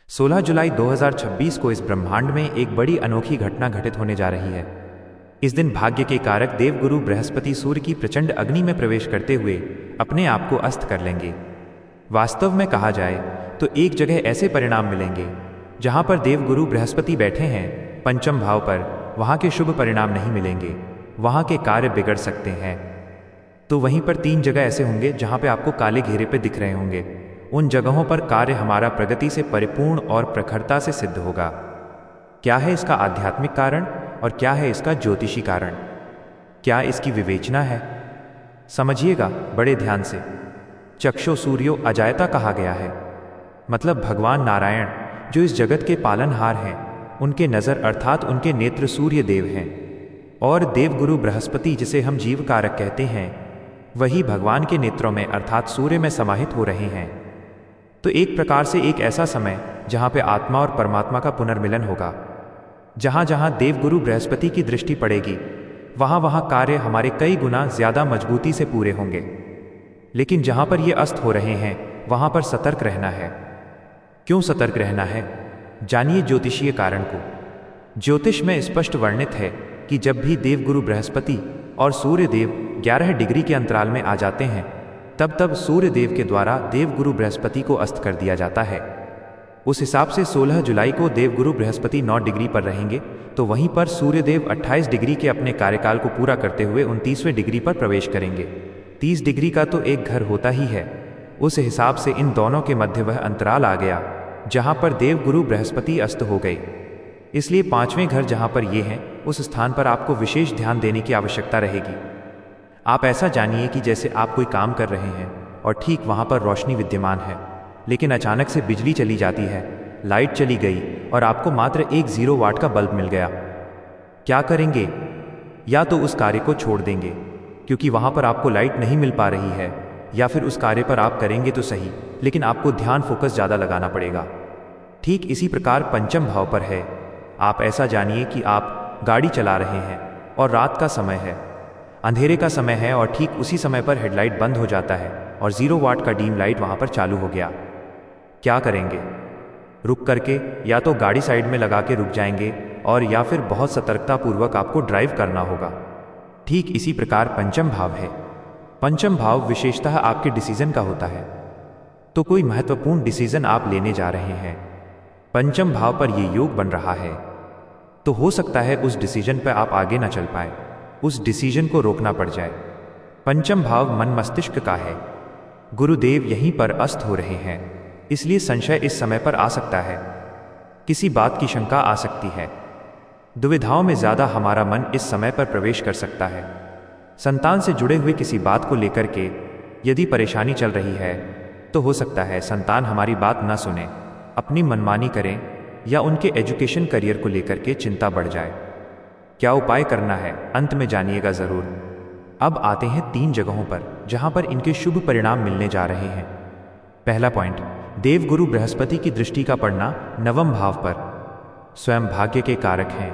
16 जुलाई 2026 को इस ब्रह्मांड में एक बड़ी अनोखी घटना घटित होने जा रही है। इस दिन भाग्य के कारक देवगुरु बृहस्पति सूर्य की प्रचंड अग्नि में प्रवेश करते हुए अपने आप को अस्त कर लेंगे। वास्तव में कहा जाए तो एक जगह ऐसे परिणाम मिलेंगे जहां पर देवगुरु बृहस्पति बैठे हैं पंचम भाव पर, वहां के शुभ परिणाम नहीं मिलेंगे, वहां के कार्य बिगड़ सकते हैं। तो वहीं पर 3 जगह ऐसे होंगे जहां पे आपको काले घेरे पे दिख रहे होंगे। उन जगहों पर कार्य हमारा प्रगति से परिपूर्ण और प्रखरता से सिद्ध होगा। क्या है इसका आध्यात्मिक कारण और क्या है इसका ज्योतिषी कारण? क्या इसकी विवेचना है? समझिएगा बड़े ध्यान से। चक्षु सूर्यो अजायता कहा गया है, मतलब भगवान नारायण जो इस जगत के पालनहार हैं, उनके नज़र अर्थात उनके नेत्र सूर्य देव हैं, और देवगुरु बृहस्पति जिसे हम जीव कारक कहते हैं, वही भगवान के नेत्रों में अर्थात सूर्य में समाहित हो रहे हैं। तो एक प्रकार से एक ऐसा समय जहाँ पे आत्मा और परमात्मा का पुनर्मिलन होगा। जहाँ जहाँ देवगुरु बृहस्पति की दृष्टि पड़ेगी वहाँ वहाँ कार्य हमारे कई गुना ज़्यादा मजबूती से पूरे होंगे। लेकिन जहाँ पर ये अस्त हो रहे हैं वहाँ पर सतर्क रहना है। क्यों सतर्क रहना है? जानिए ज्योतिषीय कारण को। ज्योतिष में स्पष्ट वर्णित है कि जब भी देवगुरु बृहस्पति और सूर्य देव 11 डिग्री के अंतराल में आ जाते हैं तब सूर्य देव के द्वारा देवगुरु बृहस्पति को अस्त कर दिया जाता है। उस हिसाब से 16 जुलाई को देवगुरु बृहस्पति 9 डिग्री पर रहेंगे, तो वहीं पर सूर्य देव 28 डिग्री के अपने कार्यकाल को पूरा करते हुए 29वें डिग्री पर प्रवेश करेंगे। 30 डिग्री का तो एक घर होता ही है। उस हिसाब से इन दोनों के मध्य वह अंतराल आ गया जहाँ पर देवगुरु बृहस्पति अस्त हो गए। इसलिए 5वें घर जहाँ पर ये हैं उस स्थान पर आपको विशेष ध्यान देने की आवश्यकता रहेगी। आप ऐसा जानिए कि जैसे आप कोई काम कर रहे हैं और ठीक वहाँ पर रोशनी विद्यमान है, लेकिन अचानक से बिजली चली जाती है, लाइट चली गई और आपको मात्र एक 0 वाट का बल्ब मिल गया। क्या करेंगे? या तो उस कार्य को छोड़ देंगे क्योंकि वहाँ पर आपको लाइट नहीं मिल पा रही है, या फिर उस कार्य पर आप करेंगे तो सही लेकिन आपको ध्यान फोकस ज़्यादा लगाना पड़ेगा। ठीक इसी प्रकार पंचम भाव पर है। आप ऐसा जानिए कि आप गाड़ी चला रहे हैं और रात का समय है, अंधेरे का समय है, और ठीक उसी समय पर हेडलाइट बंद हो जाता है और 0 वाट का डीम लाइट वहाँ पर चालू हो गया। क्या करेंगे? रुक करके या तो गाड़ी साइड में लगा के रुक जाएंगे और या फिर बहुत सतर्कतापूर्वक आपको ड्राइव करना होगा। ठीक इसी प्रकार पंचम भाव है। पंचम भाव विशेषतः आपके डिसीजन का होता है। तो कोई महत्वपूर्ण डिसीजन आप लेने जा रहे हैं, पंचम भाव पर यह योग बन रहा है, तो हो सकता है उस डिसीजन पर आप आगे ना चल पाए, उस डिसीजन को रोकना पड़ जाए। पंचम भाव मन मस्तिष्क का है। गुरुदेव यहीं पर अस्त हो रहे हैं, इसलिए संशय इस समय पर आ सकता है, किसी बात की शंका आ सकती है, दुविधाओं में ज़्यादा हमारा मन इस समय पर प्रवेश कर सकता है। संतान से जुड़े हुए किसी बात को लेकर के यदि परेशानी चल रही है तो हो सकता है संतान हमारी बात न सुने, अपनी मनमानी करें, या उनके एजुकेशन करियर को लेकर के चिंता बढ़ जाए। क्या उपाय करना है अंत में जानिएगा ज़रूर। अब आते हैं 3 जगहों पर जहां पर इनके शुभ परिणाम मिलने जा रहे हैं। पहला पॉइंट, देवगुरु बृहस्पति की दृष्टि का पड़ना 9वें भाव पर। स्वयं भाग्य के कारक हैं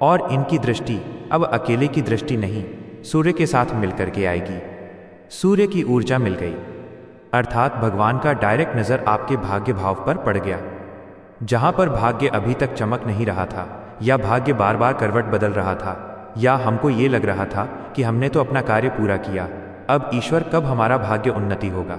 और इनकी दृष्टि अब अकेले की दृष्टि नहीं, सूर्य के साथ मिलकर के आएगी। सूर्य की ऊर्जा मिल गई अर्थात भगवान का डायरेक्ट नज़र आपके भाग्य भाव पर पड़ गया। जहां पर भाग्य अभी तक चमक नहीं रहा था, या भाग्य बार बार करवट बदल रहा था, या हमको ये लग रहा था कि हमने तो अपना कार्य पूरा किया, अब ईश्वर कब हमारा भाग्य उन्नति होगा।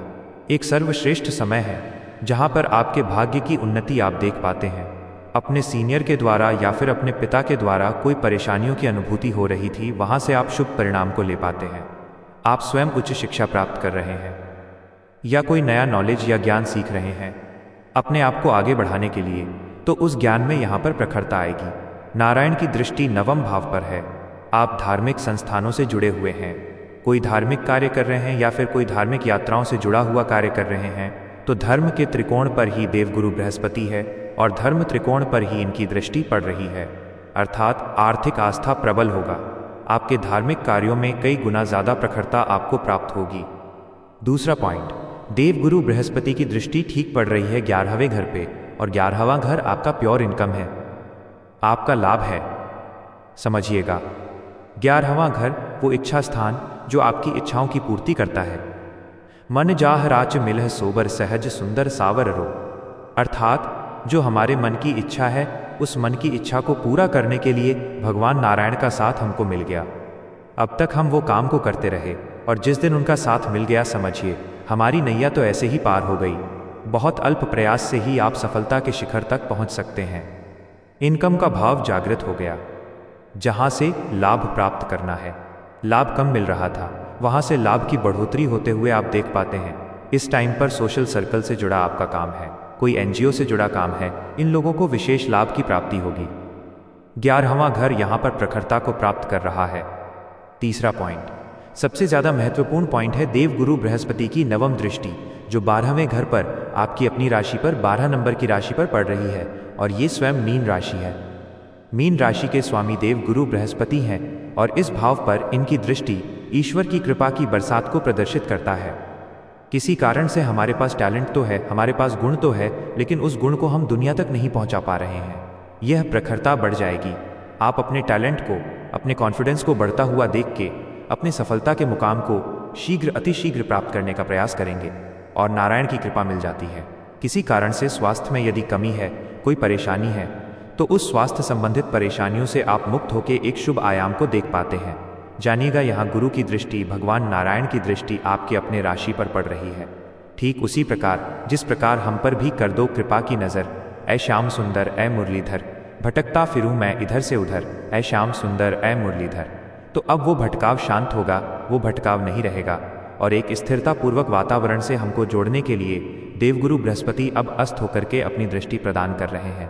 एक सर्वश्रेष्ठ समय है जहां पर आपके भाग्य की उन्नति आप देख पाते हैं। अपने सीनियर के द्वारा या फिर अपने पिता के द्वारा कोई परेशानियों की अनुभूति हो रही थी, वहां से आप शुभ परिणाम को ले पाते हैं। आप स्वयं उच्च शिक्षा प्राप्त कर रहे हैं या कोई नया नॉलेज या ज्ञान सीख रहे हैं अपने आप को आगे बढ़ाने के लिए, तो उस ज्ञान में यहाँ पर प्रखरता आएगी। नारायण की दृष्टि 9वें भाव पर है। आप धार्मिक संस्थानों से जुड़े हुए हैं, कोई धार्मिक कार्य कर रहे हैं या फिर कोई धार्मिक यात्राओं से जुड़ा हुआ कार्य कर रहे हैं, तो धर्म के त्रिकोण पर ही देवगुरु बृहस्पति है और धर्म त्रिकोण पर ही इनकी दृष्टि पड़ रही है, अर्थात आर्थिक आस्था प्रबल होगा। आपके धार्मिक कार्यों में कई गुना ज़्यादा प्रखरता आपको प्राप्त होगी। दूसरा पॉइंट, देवगुरु बृहस्पति की दृष्टि ठीक पड़ रही है 11वें घर पे, और 11वां घर आपका प्योर इनकम है, आपका लाभ है। समझिएगा, 11वां घर वो इच्छा स्थान जो आपकी इच्छाओं की पूर्ति करता है। मन जाह राच मिलह सोबर सहज सुंदर सावर रो, अर्थात जो हमारे मन की इच्छा है, उस मन की इच्छा को पूरा करने के लिए भगवान नारायण का साथ हमको मिल गया। अब तक हम वो काम को करते रहे और जिस दिन उनका साथ मिल गया, समझिए हमारी नैया तो ऐसे ही पार हो गई। बहुत अल्प प्रयास से ही आप सफलता के शिखर तक पहुंच सकते हैं। इनकम का भाव जागृत हो गया। जहां से लाभ प्राप्त करना है, लाभ कम मिल रहा था, वहां से लाभ की बढ़ोतरी होते हुए आप देख पाते हैं। इस टाइम पर सोशल सर्कल से जुड़ा आपका काम है, कोई एनजीओ से जुड़ा काम है, इन लोगों को विशेष लाभ की प्राप्ति होगी। 11वां घर यहां पर प्रखरता को प्राप्त कर रहा है। तीसरा पॉइंट, सबसे ज्यादा महत्वपूर्ण पॉइंट है देव गुरु बृहस्पति की नवम दृष्टि, जो 12वें घर पर आपकी अपनी राशि पर 12 नंबर की राशि पर पड़ रही है और ये स्वयं मीन राशि है। मीन राशि के स्वामी देव गुरु बृहस्पति हैं और इस भाव पर इनकी दृष्टि ईश्वर की कृपा की बरसात को प्रदर्शित करता है। किसी कारण से हमारे पास टैलेंट तो है, हमारे पास गुण तो है, लेकिन उस गुण को हम दुनिया तक नहीं पहुंचा पा रहे हैं। यह प्रखरता बढ़ जाएगी। आप अपने टैलेंट को, अपने कॉन्फिडेंस को बढ़ता हुआ देख के अपने सफलता के मुकाम को शीघ्र अतिशीघ्र प्राप्त करने का प्रयास करेंगे और नारायण की कृपा मिल जाती है। किसी कारण से स्वास्थ्य में यदि कमी है, कोई परेशानी है, तो उस स्वास्थ्य संबंधित परेशानियों से आप मुक्त होकर एक शुभ आयाम को देख पाते हैं। जानिएगा, यहाँ गुरु की दृष्टि, भगवान नारायण की दृष्टि आपके अपने राशि पर पड़ रही है। ठीक उसी प्रकार जिस प्रकार हम पर भी कर दो कृपा की नज़र, ऐ श्याम सुंदर ऐ मुरलीधर, भटकता फिरूं मैं इधर से उधर, ऐ श्याम सुंदर ऐ मुरलीधर। तो अब वो भटकाव शांत होगा, वो भटकाव नहीं रहेगा और एक स्थिरता पूर्वक वातावरण से हमको जोड़ने के लिए देवगुरु बृहस्पति अब अस्त होकर के अपनी दृष्टि प्रदान कर रहे हैं।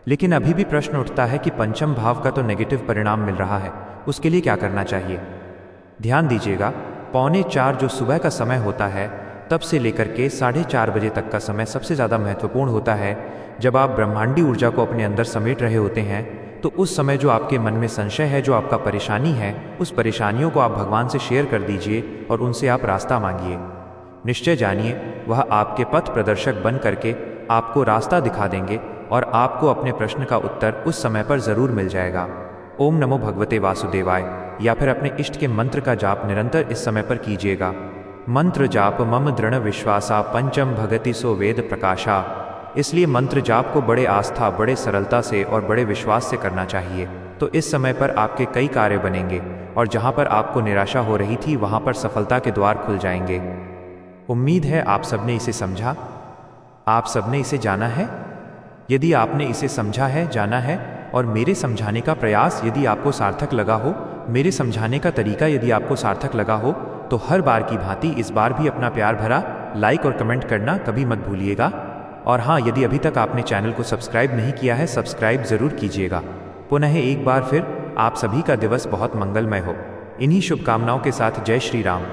लेकिन अभी भी प्रश्न उठता है कि पंचम भाव का तो नेगेटिव परिणाम मिल रहा है, उसके लिए क्या करना चाहिए? ध्यान दीजिएगा, 3:45 जो सुबह का समय होता है, तब से लेकर के 4:30 बजे तक का समय सबसे ज़्यादा महत्वपूर्ण होता है। जब आप ब्रह्मांडी ऊर्जा को अपने अंदर समेट रहे होते हैं, तो उस समय जो आपके मन में संशय है, जो आपका परेशानी है, उस परेशानियों को आप भगवान से शेयर कर दीजिए और उनसे आप रास्ता मांगिए। निश्चय जानिए, वह आपके पथ प्रदर्शक बन करके आपको रास्ता दिखा देंगे और आपको अपने प्रश्न का उत्तर उस समय पर जरूर मिल जाएगा। ओम नमो भगवते वासुदेवाय या फिर अपने इष्ट के मंत्र का जाप निरंतर इस समय पर कीजिएगा। मंत्र जाप मम दृढ़ विश्वासा पंचम भगति सो वेद प्रकाशा। इसलिए मंत्र जाप को बड़े आस्था, बड़े सरलता से और बड़े विश्वास से करना चाहिए। तो इस समय पर आपके कई कार्य बनेंगे और जहां पर आपको निराशा हो रही थी, वहां पर सफलता के द्वार खुल जाएंगे। उम्मीद है आप सबने इसे समझा, आप सबने इसे जाना है। यदि आपने इसे समझा है, जाना है और मेरे समझाने का प्रयास यदि आपको सार्थक लगा हो, मेरे समझाने का तरीका यदि आपको सार्थक लगा हो, तो हर बार की भांति इस बार भी अपना प्यार भरा लाइक और कमेंट करना कभी मत भूलिएगा। और हाँ, यदि अभी तक आपने चैनल को सब्सक्राइब नहीं किया है, सब्सक्राइब जरूर कीजिएगा। पुनः एक बार फिर आप सभी का दिवस बहुत मंगलमय हो। इन्हीं शुभकामनाओं के साथ जय श्री राम।